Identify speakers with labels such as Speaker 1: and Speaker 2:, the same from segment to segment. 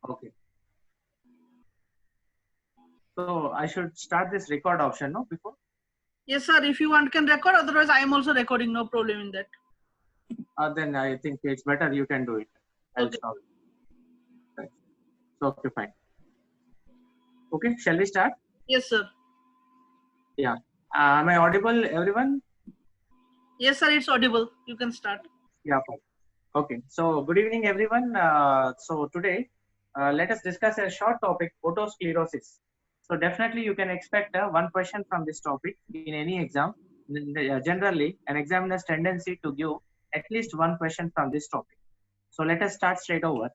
Speaker 1: Okay. So I should start this record option, no? Before?
Speaker 2: Yes, sir. If you want, can record. Otherwise, I am also recording. No problem in that.
Speaker 1: Then I think it's better you can do it. I'll
Speaker 2: Okay.
Speaker 1: stop. Right. So, okay, fine. Okay, shall we start?
Speaker 2: Yes, sir.
Speaker 1: Yeah. Am I audible, everyone?
Speaker 2: Yes, sir. It's audible. You can start.
Speaker 1: Yeah, fine. Okay. So, good evening, everyone. So today, let us discuss a short topic: otosclerosis. So definitely, you can expect one question from this topic in any exam. Generally, an examiner's tendency to give at least one question from this topic. So let us start straight over.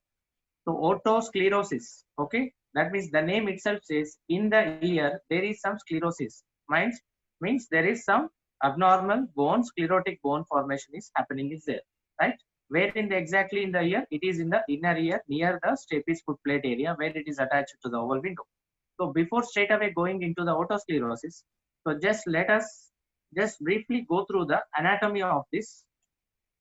Speaker 1: So otosclerosis, okay, that means the name itself says in the ear there is some sclerosis. Means there is some abnormal bone, sclerotic bone formation is happening is there, right? Where in the exactly in the ear? It is in the inner ear near the stapes foot plate area where it is attached to the oval window. So before straight away going into the otosclerosis, so just let us just briefly go through the anatomy of this,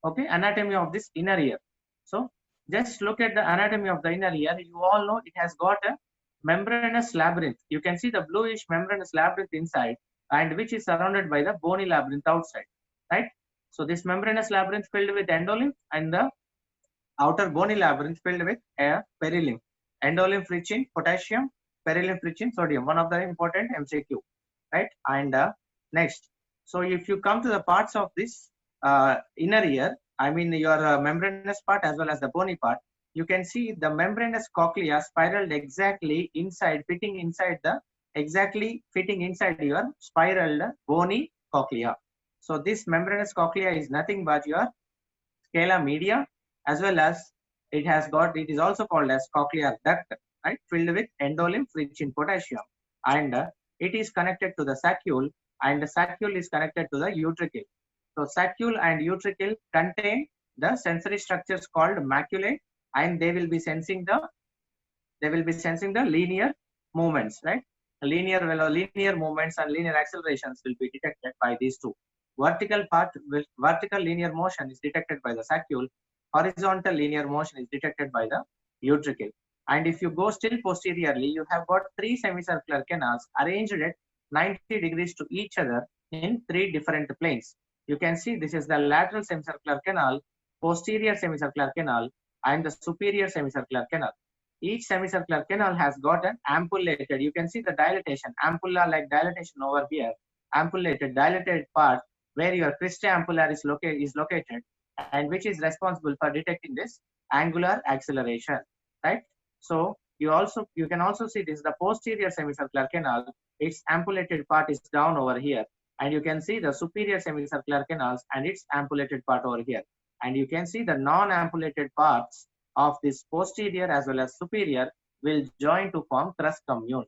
Speaker 1: okay, anatomy of this inner ear. So just look at the anatomy of the inner ear. You all know it has got a membranous labyrinth. You can see the bluish membranous labyrinth inside, and which is surrounded by the bony labyrinth outside, right? So this membranous labyrinth filled with endolymph, and the outer bony labyrinth filled with a perilymph. Endolymph rich in potassium, perilymph rich in sodium. One of the important MCQ, right? And next, so if you come to the parts of this inner ear, I mean your membranous part as well as the bony part, you can see the membranous cochlea spiraled exactly inside, exactly fitting inside your spiraled bony cochlea. So this membranous cochlea is nothing but your scala media, as well as it is also called as cochlear duct, right, filled with endolymph rich in potassium, and it is connected to the saccule, and the saccule is connected to the utricle. So saccule and utricle contain the sensory structures called maculae, and they will be sensing the linear movements, right? Linear movements and linear accelerations will be detected by these two. Vertical linear motion is detected by the saccule. Horizontal linear motion is detected by the utricle. And if you go still posteriorly, you have got three semicircular canals arranged at 90 degrees to each other in three different planes. You can see this is the lateral semicircular canal, posterior semicircular canal, and the superior semicircular canal. Each semicircular canal has got an ampullated, you can see the dilatation, ampulla like dilatation over here, ampullated, dilated part where your crista ampullaris is located, and which is responsible for detecting this angular acceleration, right? So you can also see this, the posterior semicircular canal, its ampullated part is down over here, and you can see the superior semicircular canals and its ampullated part over here, and you can see the non-ampullated parts of this posterior as well as superior will join to form crus commune.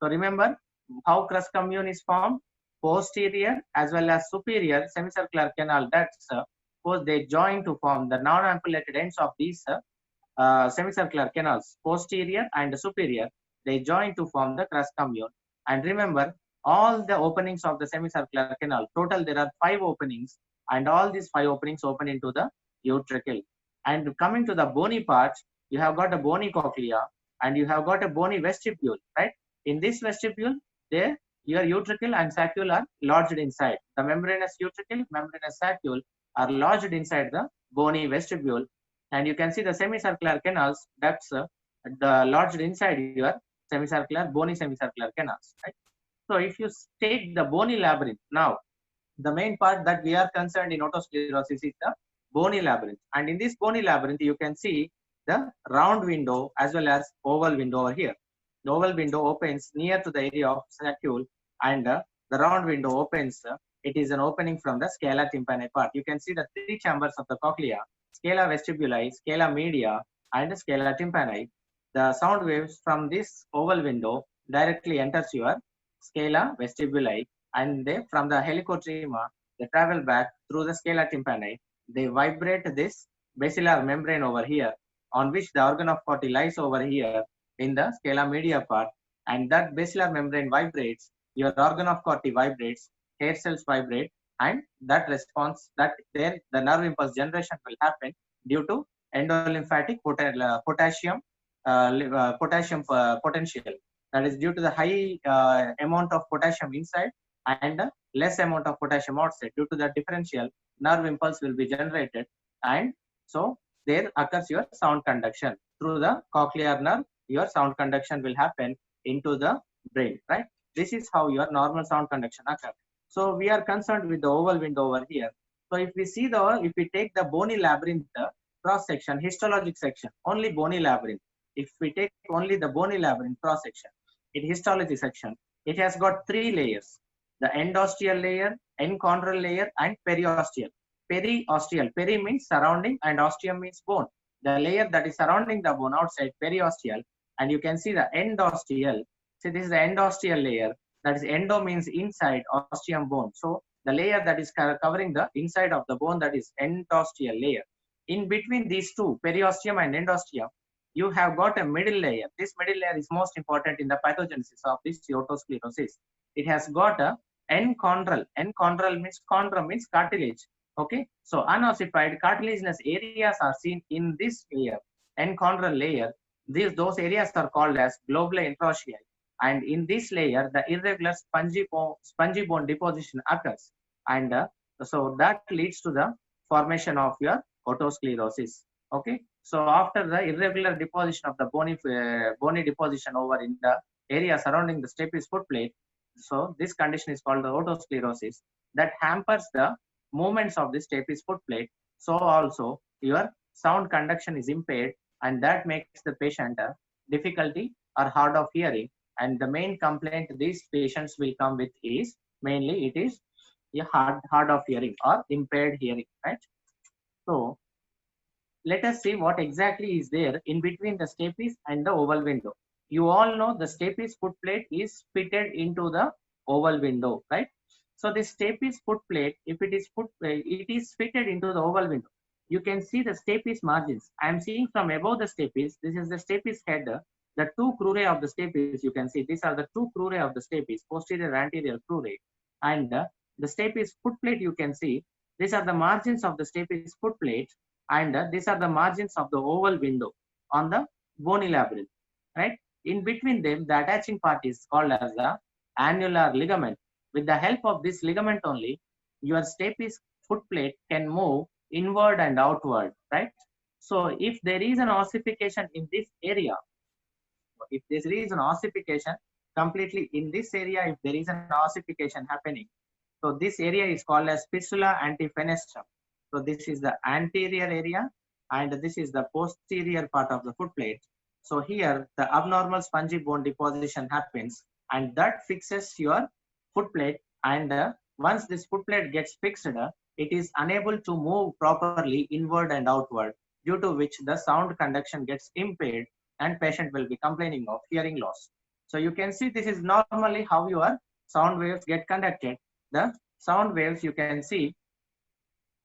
Speaker 1: So remember how crus commune is formed? Posterior as well as superior semicircular canal ducts, they join to form the non-ampullated ends of these semicircular canals, posterior and superior. They join to form the crus commune. And remember, all the openings of the semicircular canal, total there are 5 openings, and all these 5 openings open into the utricle. And coming to the bony part, you have got a bony cochlea and you have got a bony vestibule, right? In this vestibule, there your utricle and saccule are lodged inside. The membranous utricle, membranous saccule are lodged inside the bony vestibule, and you can see the semicircular canals ducts the lodged inside your bony semicircular canals, right? So if you take the bony labyrinth, now the main part that we are concerned in otosclerosis is the bony labyrinth, and in this bony labyrinth you can see the round window as well as oval window over here. The oval window opens near to the area of saccule, and the round window opens, it is an opening from the scala tympani part. You can see the 3 chambers of the cochlea: scala vestibuli, scala media, and scala tympani. The sound waves from this oval window directly enters your scala vestibuli, and they, from the helicotrema, they travel back through the scala tympani. They vibrate this basilar membrane over here, on which the organ of Corti lies over here in the scala media part, and that basilar membrane vibrates, your organ of Corti vibrates, hair cells vibrate, and that response, that there the nerve impulse generation will happen due to endolymphatic potassium potassium potential. That is due to the high amount of potassium inside and less amount of potassium outside. Due to the differential, nerve impulse will be generated, and so there occurs your sound conduction through the cochlear nerve. Your sound conduction will happen into the brain, right? This is how your normal sound conduction occurs. So we are concerned with the oval window over here. So if we take the bony labyrinth cross section, histologic section, only bony labyrinth. If we take only the bony labyrinth cross section, in histology section, it has got 3 layers: the endosteal layer, enchondral layer, and periosteal. Periosteal, peri means surrounding and osteum means bone. The layer that is surrounding the bone outside, periosteal, and you can see the endosteal. See, this is the endosteal layer. That is, endo means inside, osteum bone. So the layer that is covering the inside of the bone, that is endosteal layer. In between these two, periosteum and endosteum, you have got a middle layer. This middle layer is most important in the pathogenesis of this otosclerosis. It has got a enchondral. Enchondral means chondrum means cartilage. Okay, so unossified cartilaginous areas are seen in this layer, enchondral layer. Those areas are called as globuli interossei. And in this layer, the irregular spongy bone deposition occurs, and so that leads to the formation of your otosclerosis. Okay, so after the irregular deposition of the bony deposition over in the area surrounding the stapes foot plate, so this condition is called the otosclerosis that hampers the movements of the stapes foot plate. So also your sound conduction is impaired, and that makes the patient difficulty or hard of hearing. And the main complaint these patients will come with is mainly it is a hard of hearing or impaired hearing, right? So let us see what exactly is there in between the stapes and the oval window. You all know the stapes foot plate is fitted into the oval window, right? So this stapes foot plate, if it is fitted into the oval window, you can see the stapes margins. I am seeing from above the stapes. This is the stapes head. The 2 crurae of the stapes, you can see these are the 2 crurae of the stapes, posterior anterior crurae, and the stapes foot plate, you can see these are the margins of the stapes foot plate, and these are the margins of the oval window on the bony labyrinth, right? In between them, the attaching part is called as the annular ligament. With the help of this ligament only, your stapes foot plate can move inward and outward, right? So if there is an ossification in this area, if there is an ossification completely in this area, if there is an ossification happening, so this area is called as fistula antifenestrum. So this is the anterior area, and this is the posterior part of the foot plate. So here the abnormal spongy bone deposition happens, and that fixes your foot plate. And once this foot plate gets fixed, it is unable to move properly inward and outward, due to which the sound conduction gets impaired, and patient will be complaining of hearing loss. So you can see this is normally how your sound waves get conducted. The sound waves, you can see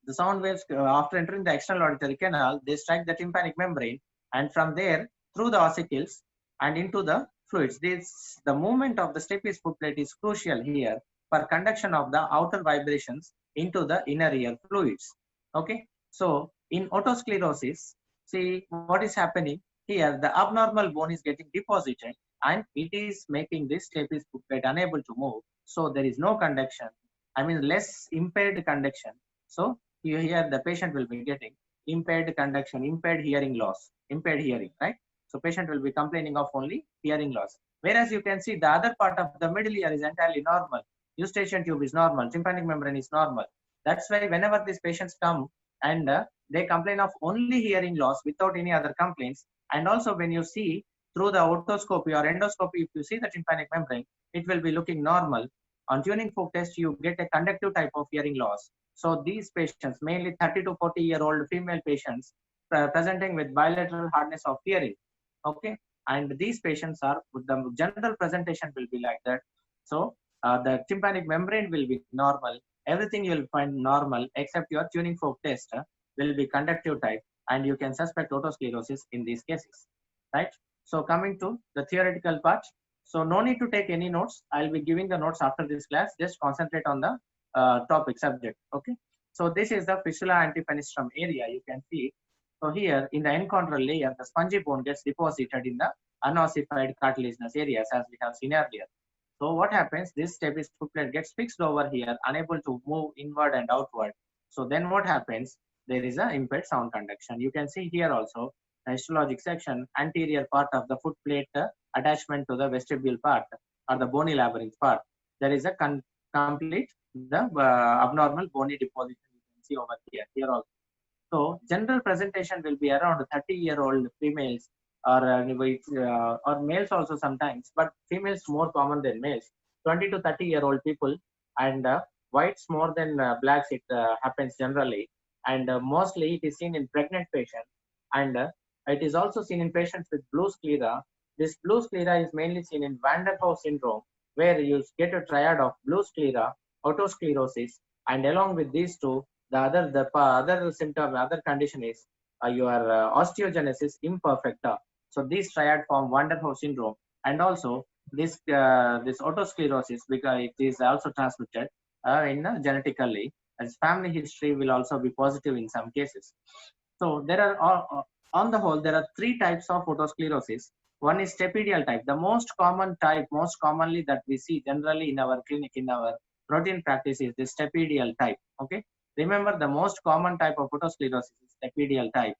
Speaker 1: the sound waves after entering the external auditory canal, they strike the tympanic membrane, and from there through the ossicles and into the fluids. The movement of the stapes foot plate is crucial here for conduction of the outer vibrations into the inner ear fluids. Okay, so in otosclerosis, see what is happening here. The abnormal bone is getting deposited, and it is making this stapes foot plate unable to move. So there is no conduction. I mean, less impaired conduction. So here the patient will be getting impaired conduction, impaired hearing loss, impaired hearing, right? So patient will be complaining of only hearing loss. Whereas you can see the other part of the middle ear is entirely normal. Eustachian tube is normal, tympanic membrane is normal. That's why whenever these patients come and they complain of only hearing loss without any other complaints, and also when you see through the otoscopy or endoscopy, if you see the tympanic membrane, it will be looking normal. On tuning fork test, you get a conductive type of hearing loss. So these patients, mainly 30 to 40-year-old female patients, presenting with bilateral hardness of hearing. Okay, and these patients are, the general presentation will be like that. So the tympanic membrane will be normal. Everything you will find normal except your tuning fork test will be conductive type, and you can suspect otosclerosis in these cases, right? So coming to the theoretical part. So no need to take any notes. I'll be giving the notes after this class. Just concentrate on the topic subject. Okay. So this is the fistula antifenestrum area. You can see So here in the enchondral layer, the spongy bone gets deposited in the unossified cartilaginous areas, as we have seen earlier. So what happens? This stapes foot plate gets fixed over here, unable to move inward and outward. So then what happens? There is a impaired sound conduction. You can see here also the histologic section, anterior part of the foot plate attachment to the vestibule part or the bony labyrinth part. There is a complete the abnormal bony deposition you can see over here. Here also. So general presentation will be around 30-year-old females or males also sometimes, but females more common than males. 20 to 30-year-old people, and whites more than blacks. It happens generally, and mostly it is seen in pregnant patients, and it is also seen in patients with blue sclera. This blue sclera is mainly seen in Van der Waals syndrome, where you get a triad of blue sclera, otosclerosis, and along with these two, the other symptom, other condition is your osteogenesis imperfecta. So these triad form Van der Waals syndrome, and also this otosclerosis, because it is also transmitted genetically, as family history will also be positive in some cases. So there are on the whole there are three types of otosclerosis. One is stapedial type, the most common type, most commonly that we see generally in our clinic, in our routine practice, is the stapedial type. Okay. Remember, the most common type of otosclerosis is stapedial type.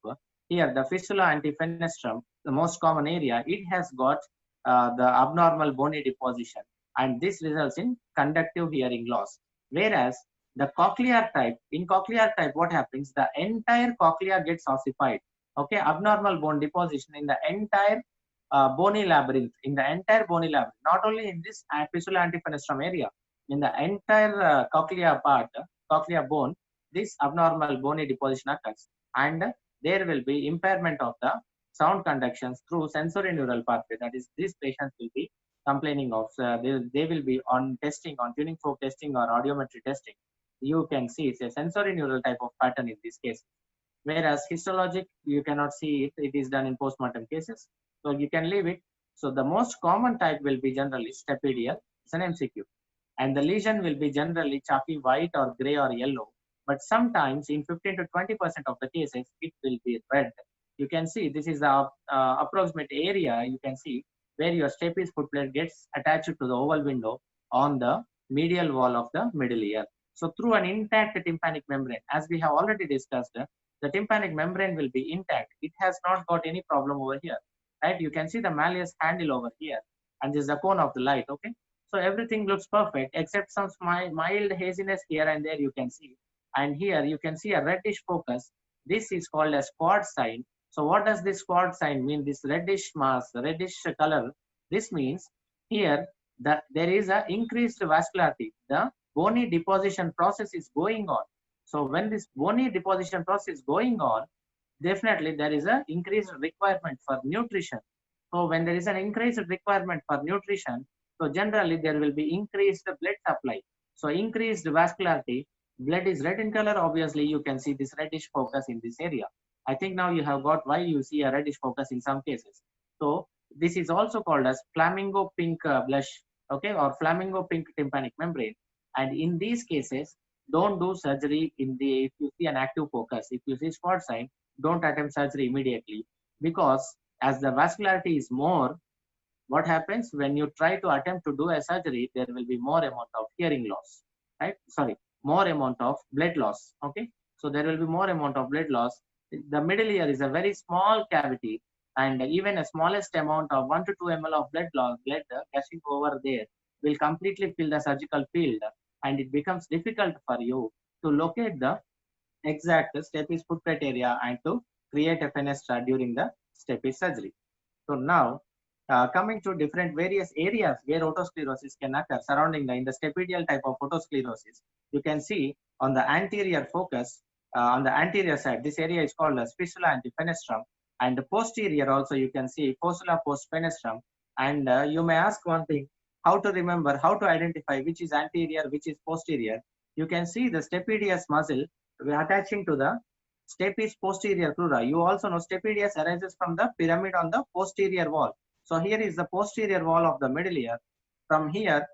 Speaker 1: Here, the fistula antifenestrum, the most common area, it has got the abnormal bony deposition, and this results in conductive hearing loss. Whereas the cochlear type, in cochlear type, what happens? The entire cochlea gets ossified. Okay, abnormal bone deposition in the entire bony labyrinth, not only in this fistula antifenestrum area, in the entire cochlea part, cochlea bone, this abnormal bony deposition occurs, and there will be impairment of the sound conductions through sensory neural pathway. That is, these patients will be complaining of, they will be on testing, on tuning fork testing or audiometry testing. You can see it's a sensory neural type of pattern in this case. Whereas histologic, you cannot see it, it is done in postmortem cases. So you can leave it. So the most common type will be generally stapedial, it's an MCQ. And the lesion will be generally chalky white or gray or yellow. But sometimes in 15 to 20% of the cases, it will be red. You can see this is the approximate area, you can see where your stapes foot plate gets attached to the oval window on the medial wall of the middle ear. So through an intact tympanic membrane, as we have already discussed, the tympanic membrane will be intact. It has not got any problem over here, right? You can see the malleus handle over here, and this is the cone of the light, okay? So everything looks perfect except some mild haziness here and there you can see. And here you can see a reddish focus. This is called a quad sign. So what does this quad sign mean? This reddish mass, reddish color, this means here that there is a increased vascularity. The bony deposition process is going on. So when this bony deposition process is going on, definitely there is an increased requirement for nutrition. So when there is an increased requirement for nutrition, so generally there will be increased blood supply. So increased vascularity, blood is red in color. Obviously, you can see this reddish focus in this area. I think now you have got why you see a reddish focus in some cases. So this is also called as flamingo pink blush, okay, or flamingo pink tympanic membrane. And in these cases, don't do surgery if you see an active focus. If you see spot sign, don't attempt surgery immediately, because as the vascularity is more, what happens when you try to attempt to do a surgery, there will be more amount of hearing loss, right? Sorry, more amount of blood loss, okay? So there will be more amount of blood loss. The middle ear is a very small cavity, and even a smallest amount of 1 to 2 ml of blood gushing over there will completely fill the surgical field, and it becomes difficult for you to locate the exact stapes foot plate area and to create a fenestra during the stapes surgery. So now, coming to different various areas where otosclerosis can occur surrounding in the stapedial type of otosclerosis, you can see on the anterior focus, on the anterior side, this area is called as fistula antifenestrum, and the posterior also you can see fistula post fenestrum. And you may ask one thing, how to remember, how to identify which is anterior, which is posterior. You can see the stapedius muscle attaching to the stapes posterior crura. You also know stapedius arises from the pyramid on the posterior wall. So here is the posterior wall of the middle ear. From here,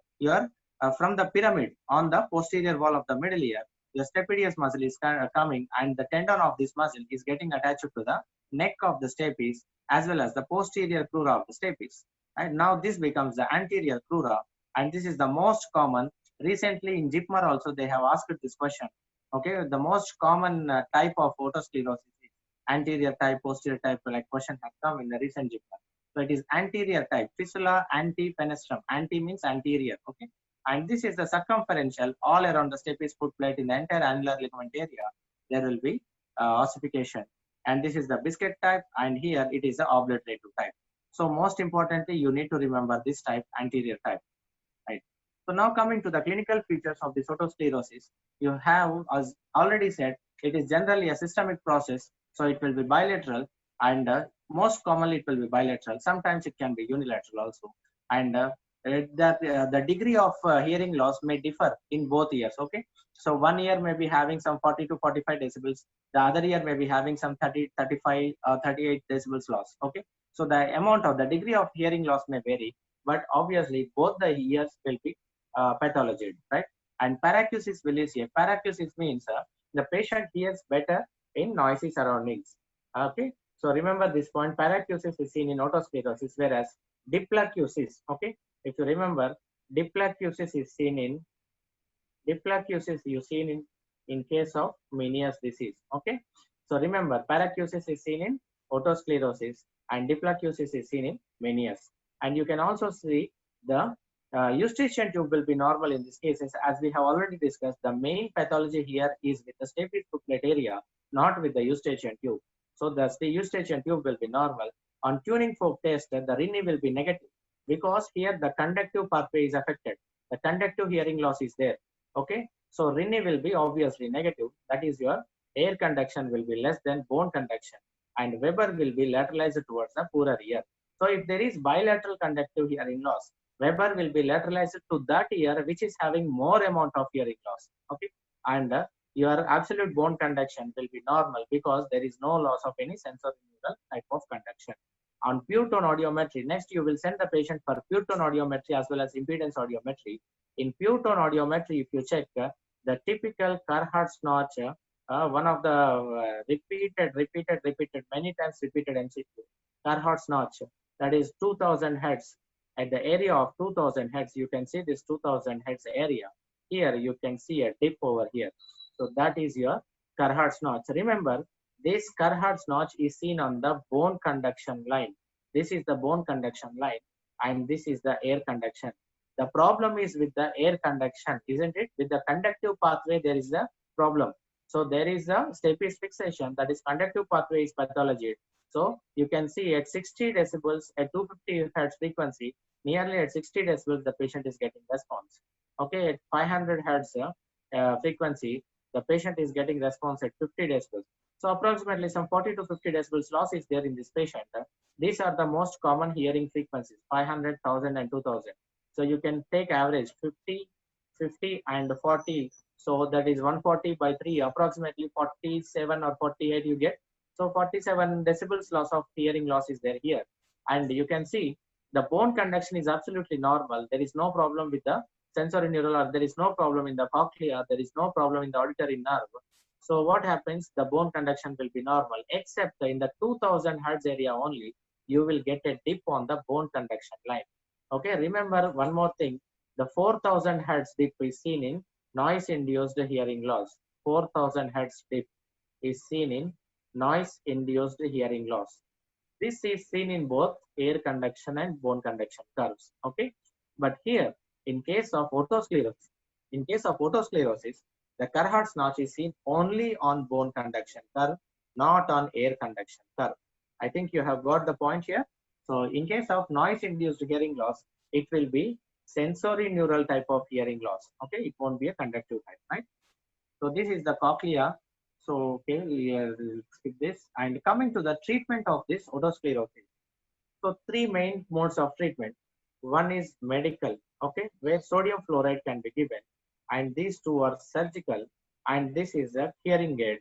Speaker 1: from the pyramid on the posterior wall of the middle ear, the stapedius muscle is coming, and the tendon of this muscle is getting attached to the neck of the stapes as well as the posterior crura of the stapes. And now this becomes the anterior crura, and this is the most common. Recently in JIPMER also they have asked this question. Okay, the most common type of otosclerosis is anterior type, posterior type, like question has come in the recent JIPMER. So it is anterior type, fistula antefenestrum. Anti means anterior. Okay, and this is the circumferential all around the stapes foot plate in the entire annular ligament area. There will be ossification, and this is the biscuit type, and here it is the obliterative type. So most importantly, you need to remember this type, anterior type, right? So now coming to the clinical features of this otosclerosis, you have, as already said, it is generally a systemic process. So it will be bilateral, and most commonly it will be bilateral. Sometimes it can be unilateral also, and the degree of hearing loss may differ in both ears. Okay, so one ear may be having some 40 to 45 decibels, the other ear may be having some 30, 35, 38 decibels loss. Okay, so the amount of the degree of hearing loss may vary, but obviously both the ears will be pathology, right? And paracusis williesi. Paracusis means the patient hears better in noisy surroundings. Okay, so remember this point. Paracusis is seen in otosclerosis, whereas diplacusis, okay, if you remember, diplacusis is seen in case of Meniere's disease. Okay, so remember, paracusis is seen in otosclerosis and diplacusis is seen in Meniere's. And you can also see the eustachian tube will be normal in these cases. As we have already discussed, the main pathology here is with the stapes foot plate area, not with the eustachian tube. So the eustachian tube will be normal. On tuning fork test, the Rinne will be negative because here the conductive pathway is affected. The conductive hearing loss is there. Okay, so Rinne will be obviously negative. That is, your air conduction will be less than bone conduction, and Weber will be lateralized towards the poorer ear. So if there is bilateral conductive hearing loss, Weber will be lateralized to that ear which is having more amount of hearing loss. Okay, and your absolute bone conduction will be normal because there is no loss of any sensorineural type of conduction. On pure tone audiometry, next you will send the patient for pure tone audiometry as well as impedance audiometry. In pure tone audiometry, if you check the typical Carhart's notch, one of the repeated, many times repeated MCQ, Carhart's notch, that is 2000 hertz. At the area of 2000 hertz, you can see this 2000 hertz area. Here you can see a dip over here. So that is your Carhart's notch. Remember, this Carhart's notch is seen on the bone conduction line. This is the bone conduction line, and this is the air conduction. The problem is with the air conduction, isn't it? With the conductive pathway, there is a problem. So there is a stapes fixation, that is conductive pathway is pathology. So you can see at 60 decibels at 250 hertz frequency, nearly at 60 decibels, the patient is getting response. Okay, at 500 hertz frequency, the patient is getting response at 50 decibels. So approximately some 40 to 50 decibels loss is there in this patient. These are the most common hearing frequencies, 500, 1000 and 2000. So you can take average 50, 50 and 40. So that is 140 by 3, approximately 47 or 48 you get. So 47 decibels loss of hearing loss is there here. And you can see the bone conduction is absolutely normal. There is no problem with the sensorineural, or there is no problem in the cochlea, there is no problem in the auditory nerve. So what happens? The bone conduction will be normal, except in the 2000 hertz area only, you will get a dip on the bone conduction line. Okay, remember one more thing. The 4000 hertz dip is seen in noise-induced hearing loss. 4000 hertz dip is seen in noise-induced hearing loss. This is seen in both air conduction and bone conduction curves. Okay, but here, in case of otosclerosis, the Carhart's notch is seen only on bone conduction curve, not on air conduction curve. I think you have got the point here. So in case of noise-induced hearing loss, it will be sensorineural type of hearing loss. Okay, it won't be a conductive type, right? So this is the cochlea. So okay, we'll skip this. And coming to the treatment of this otosclerosis. So three main modes of treatment. One is medical, okay, where sodium fluoride can be given, and these two are surgical, and this is a hearing aid.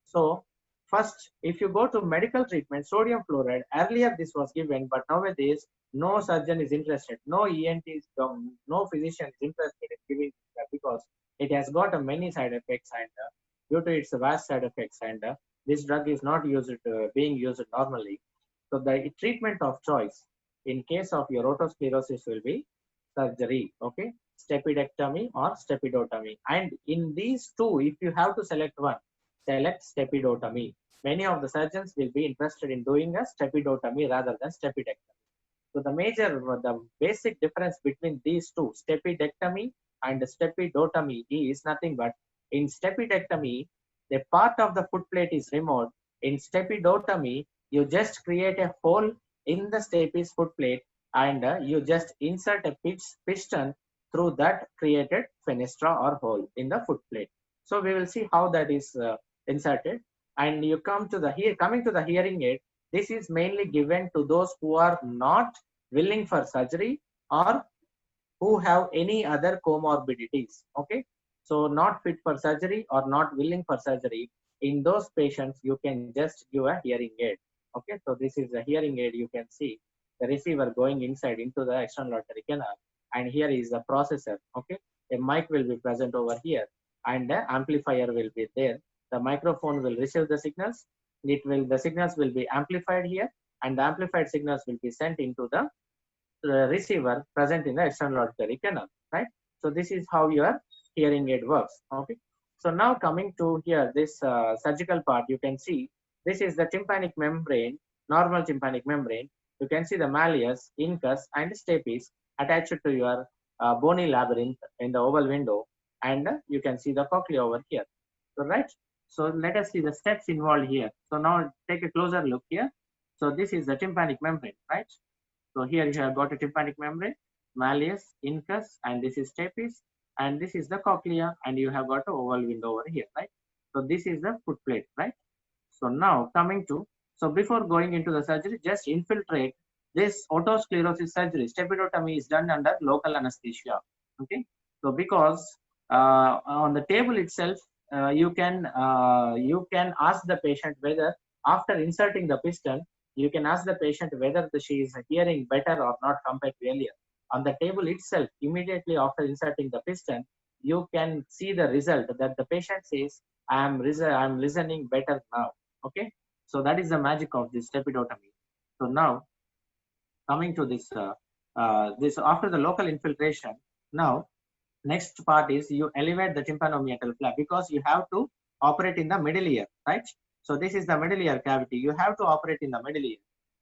Speaker 1: So first, if you go to medical treatment, sodium fluoride, earlier this was given, but nowadays no surgeon is interested, no ENT, no physician is interested in giving that, because it has got many side effects, and due to its vast side effects, and this drug is not being used normally. So the treatment of choice in case of your otosclerosis will be surgery, okay, stapedectomy or stepidotomy. And in these two, if you have to select one, select stepidotomy. Many of the surgeons will be interested in doing a stepidotomy rather than stapedectomy. So the basic difference between these two, stapedectomy and stepidotomy, is nothing but in stapedectomy, the part of the foot plate is removed. In stepidotomy, you just create a hole in the stapes foot plate, and you just insert a piston through that created fenestra or hole in the foot plate. So we will see how that is inserted. And you coming to the hearing aid. This is mainly given to those who are not willing for surgery or who have any other comorbidities. Okay, so not fit for surgery or not willing for surgery. In those patients, you can just give a hearing aid. Okay, so this is a hearing aid. You can see the receiver going inside into the external auditory canal, and here is the processor. Okay, a mic will be present over here, and the amplifier will be there. The microphone will receive the signals. The signals will be amplified here, and the amplified signals will be sent into the receiver present in the external auditory canal, right? So this is how your hearing aid works. Okay, so now coming to here, this surgical part, you can see this is the tympanic membrane, normal tympanic membrane. You can see the malleus, incus, and stapes attached to your bony labyrinth in the oval window, and you can see the cochlea over here. So right. So let us see the steps involved here. So now take a closer look here. So this is the tympanic membrane, right? So here you have got a tympanic membrane, malleus, incus, and this is stapes, and this is the cochlea, and you have got an oval window over here, right? So this is the foot plate, right? So now coming to, so before going into the surgery, just infiltrate this otosclerosis surgery. Stepidotomy is done under local anesthesia. Okay, so because on the table itself, you can ask the patient whether after inserting the piston, you can ask the patient whether she is hearing better or not compared to earlier. On the table itself, immediately after inserting the piston, you can see the result that the patient says, I'm listening better now. Okay, so that is the magic of this stepidotomy. So now coming to this, this after the local infiltration, now next part is you elevate the tympanomeatal flap because you have to operate in the middle ear, right? So this is the middle ear cavity. You have to operate in the middle ear.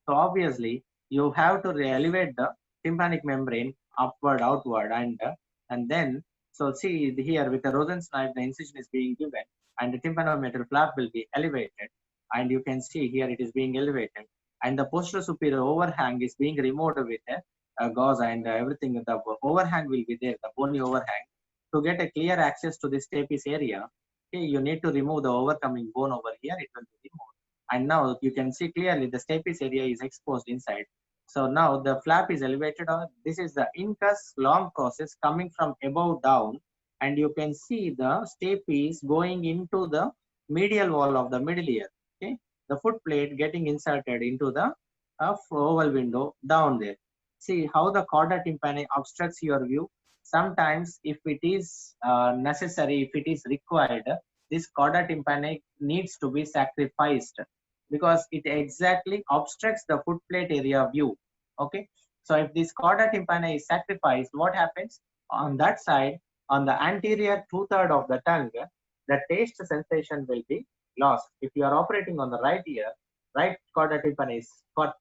Speaker 1: So obviously you have to elevate the tympanic membrane upward, outward, and then so see here with the Rosen's knife, the incision is being given, and the tympanomeatal flap will be elevated, and you can see here it is being elevated, and the posterior superior overhang is being removed with a gauze, and everything. The overhang will be there, the bony overhang. To get a clear access to this stapes area, okay, you need to remove the overcoming bone over here. It will be removed, and now you can see clearly the stapes area is exposed inside. So now the flap is elevated. This is the incus long process coming from above down, and you can see the stapes going into the medial wall of the middle ear. Okay, the foot plate getting inserted into the oval window down there. See how the chorda tympani obstructs your view. Sometimes if it is necessary, if it is required, this chorda tympani needs to be sacrificed because it exactly obstructs the foot plate area view. Okay, so if this chorda tympani is sacrificed, what happens on that side, on the anterior 2/3 of the tongue, the taste sensation will be lost. If you are operating on the right ear, right chorda tympani is cut,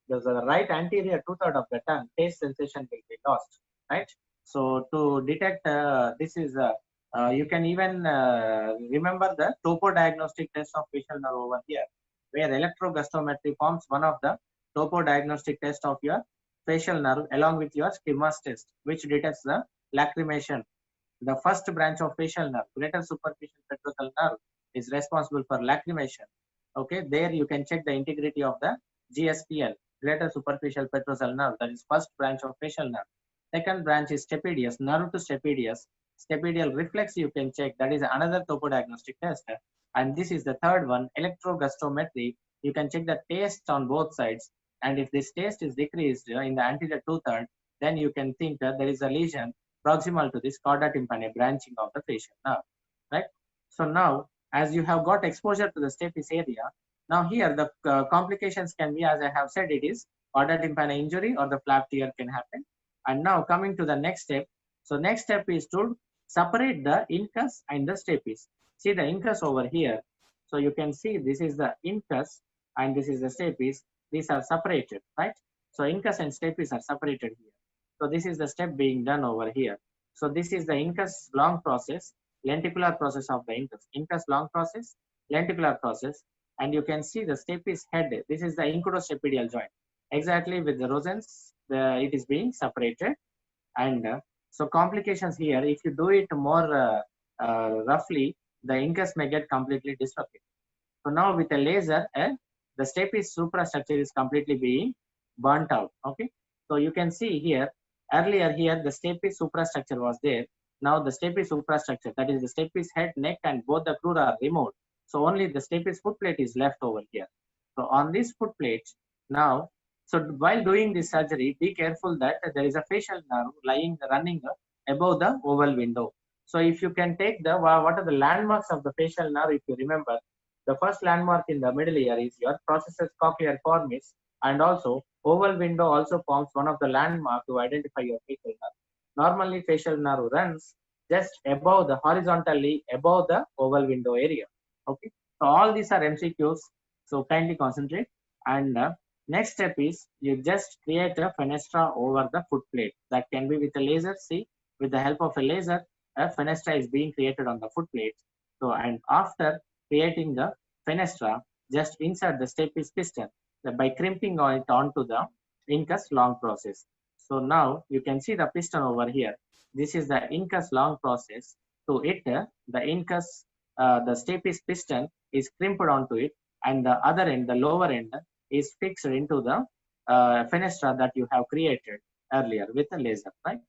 Speaker 1: there's a right anterior 2/3 of the tongue, taste sensation will be lost, right? So to detect this is you can even remember the topodiagnostic test of facial nerve over here, where electrogustometry forms one of the topodiagnostic test of your facial nerve along with your Schimmer's test, which detects the lacrimation. The first branch of facial nerve, greater superficial petrosal nerve, is responsible for lacrimation. Okay, there you can check the integrity of the GSPL, greater superficial petrosal nerve, that is first branch of facial nerve. Second branch is stapedius, nerve to stapedius. Stapedial reflex you can check, that is another topodiagnostic test. And this is the third one, electrogustometry. You can check the taste on both sides. And if this taste is decreased in the anterior 2/3, then you can think that there is a lesion proximal to this chorda tympani branching of the facial nerve, right? So now, as you have got exposure to the stapes area, now here the complications can be, as I have said, it is chorda tympani injury or the flap tear can happen. And now coming to the next step. So next step is to separate the incus and the stapes. See the incus over here. So you can see this is the incus and this is the stapes. These are separated, right? So incus and stapes are separated here. So this is the step being done over here. So this is the incus long process, lenticular process of the incus. Incus long process, lenticular process, and you can see the stapes head. This is the incudostapedial joint. Exactly with the Rosen's, it is being separated. And so complications here, if you do it more roughly, the incus may get completely disrupted. So now with a laser, the stapes suprastructure is completely being burnt out. Okay. So you can see here, earlier here, the stapes suprastructure was there. Now the stapes suprastructure, that is the stapes head, neck, and both the crura are removed. So only the stapes footplate is left over here. So on this footplate, now, so while doing this surgery, be careful that there is a facial nerve running above the oval window. So if you can take the, what are the landmarks of the facial nerve, if you remember, the first landmark in the middle ear is your processus cochlear formis, and also oval window also forms one of the landmarks to identify your facial nerve. Normally facial nerve runs just above the, horizontally above the oval window area. Okay, so all these are MCQs, so kindly concentrate. And next step is you just create a fenestra over the foot plate. That can be with a laser. See, with the help of a laser, a fenestra is being created on the foot plate. So, and after creating the fenestra, just insert the stapes piston by crimping it onto the incus long process. So now you can see the piston over here. This is the incus long process. To it, the incus, the stapes piston is crimped onto it, and the other end, the lower end, is fixed into the fenestra that you have created earlier with a laser, right?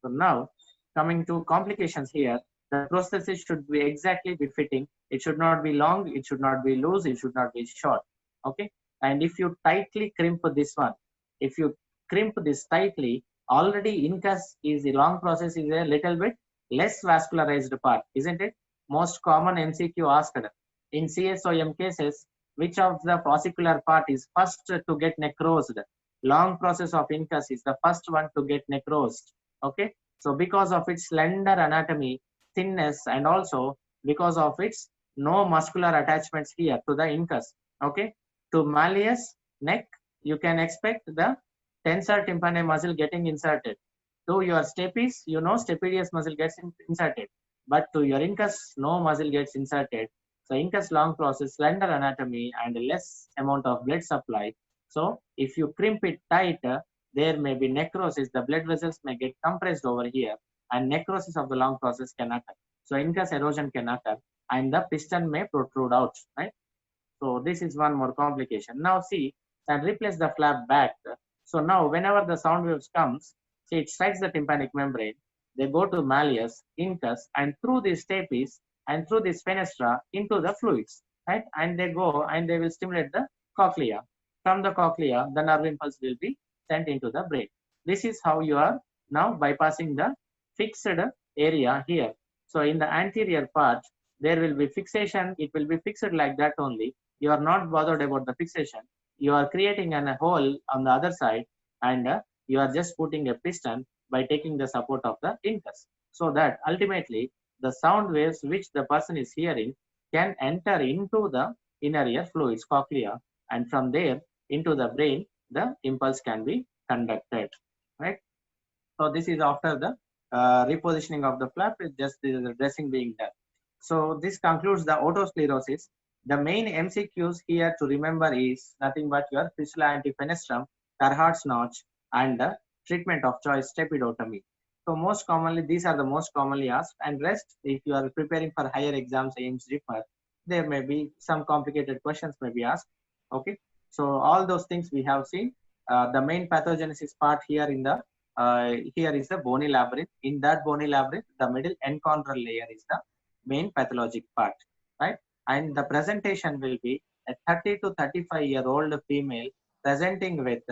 Speaker 1: So now coming to complications here, the prosthesis should be exactly befitting. It should not be long, it should not be loose, it should not be short. Okay. And if you tightly crimp this one, if you crimp this tightly, already incus is the long process is a little bit less vascularized part, isn't it? Most common MCQ asked in CSOM cases, which of the ossicular part is first to get necrosed? Long process of incus is the first one to get necrosed. Okay. So because of its slender anatomy, thinness, and also because of its no muscular attachments here to the incus, okay, to malleus neck, you can expect the tensor tympani muscle getting inserted. To your stapes, you know, stapedius muscle gets inserted, but to your incus, no muscle gets inserted. So incus long process, slender anatomy, and less amount of blood supply. So if you crimp it tight, there may be necrosis. The blood vessels may get compressed over here, and necrosis of the long process can occur. So incus erosion can occur, and the piston may protrude out, right? So this is one more complication. Now see, and replace the flap back. So now whenever the sound waves comes, see, it strikes the tympanic membrane, they go to malleus, incus, and through these stapes and through this fenestra into the fluids, right? And they go and they will stimulate the cochlea. From the cochlea, the nerve impulse will be sent into the brain. This is how you are now bypassing the fixed area here. So in the anterior part, there will be fixation. It will be fixed like that only. You are not bothered about the fixation. You are creating a hole on the other side, and you are just putting a piston by taking the support of the incus, so that ultimately the sound waves which the person is hearing can enter into the inner ear fluids, cochlea, and from there into the brain, the impulse can be conducted, right? So this is after the repositioning of the flap, just the dressing being done. So this concludes the otosclerosis. The main MCQs here to remember is nothing but your fistula antifenestrum, Carhart's notch, and treatment of choice, stepidotomy. So most commonly, these are the most commonly asked, and rest, if you are preparing for higher exams, AIIMS, JIPMER, there may be some complicated questions may be asked. Okay, so all those things we have seen. The main pathogenesis part here in the here is the bony labyrinth. In that bony labyrinth, the middle enchondral layer is the main pathologic part, right? And the presentation will be a 30 to 35-year-old female presenting with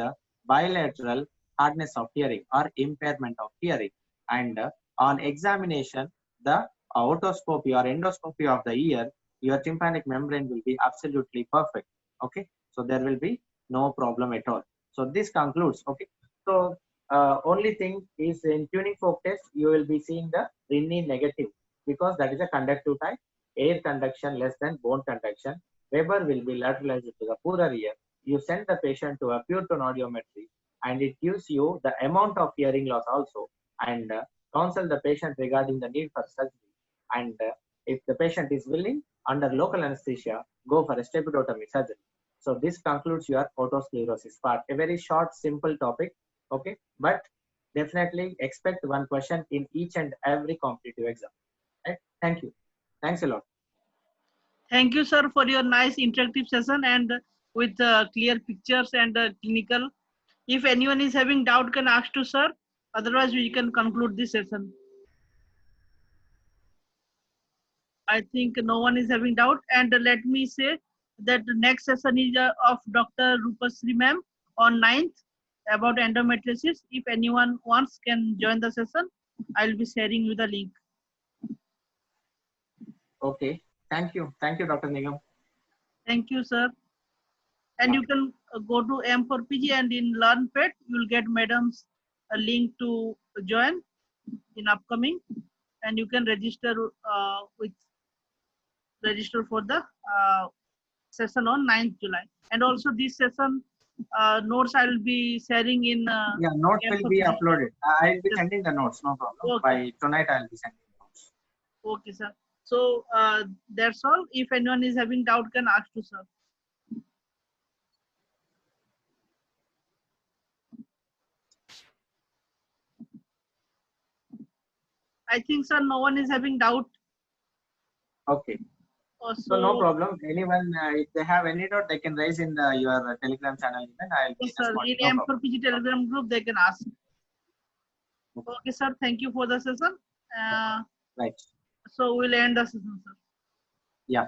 Speaker 1: bilateral hardness of hearing or impairment of hearing. and on examination, the otoscopy or endoscopy of the ear, your tympanic membrane will be absolutely perfect. Okay, so there will be no problem at all. So this concludes. Okay, so only thing is in tuning fork test, you will be seeing the Rinne negative because that is a conductive type, air conduction less than bone conduction. Weber will be lateralized to the poorer ear. You send the patient to a pure tone audiometry, and it gives you the amount of hearing loss also, and counsel the patient regarding the need for surgery. And if the patient is willing, under local anesthesia, go for a stepidotomy surgery. So this concludes your otosclerosis part. A very short, simple topic. Okay, but definitely expect one question in each and every competitive exam. Right? Thank you. Thanks a lot.
Speaker 2: Thank you, sir, for your nice interactive session and with clear pictures and clinical. If anyone is having doubt, can ask to sir. Otherwise, we can conclude this session. I think no one is having doubt. And let me say that the next session is of Dr. Rupasri ma'am on 9th about endometriosis. If anyone wants, can join the session. I'll be sharing you the link.
Speaker 1: Okay. Thank you. Thank you, Dr. Nigam.
Speaker 2: Thank you, sir. And you can go to M4PG and in LearnPad, you'll get madam's a link to join in upcoming, and you can register register for the session on 9th July. And also this session notes I will be sharing in
Speaker 1: yeah, notes will be
Speaker 2: M4PG.
Speaker 1: uploaded. I will be
Speaker 2: Yes.
Speaker 1: sending the notes, no problem.
Speaker 2: Okay.
Speaker 1: By tonight, I will be sending notes.
Speaker 2: Okay, sir. So that's all. If anyone is having doubt, can ask to sir. I think, sir, no one is having doubt.
Speaker 1: Okay. So no problem. Anyone, if they have any doubt, they can raise in your Telegram channel. Then I will be
Speaker 2: Yes, sir.
Speaker 1: responding.
Speaker 2: In
Speaker 1: No problem.
Speaker 2: M4PG Telegram group, they can ask. Okay, sir. Thank you for the session.
Speaker 1: Right.
Speaker 2: So we'll end the session, sir.
Speaker 1: Yeah.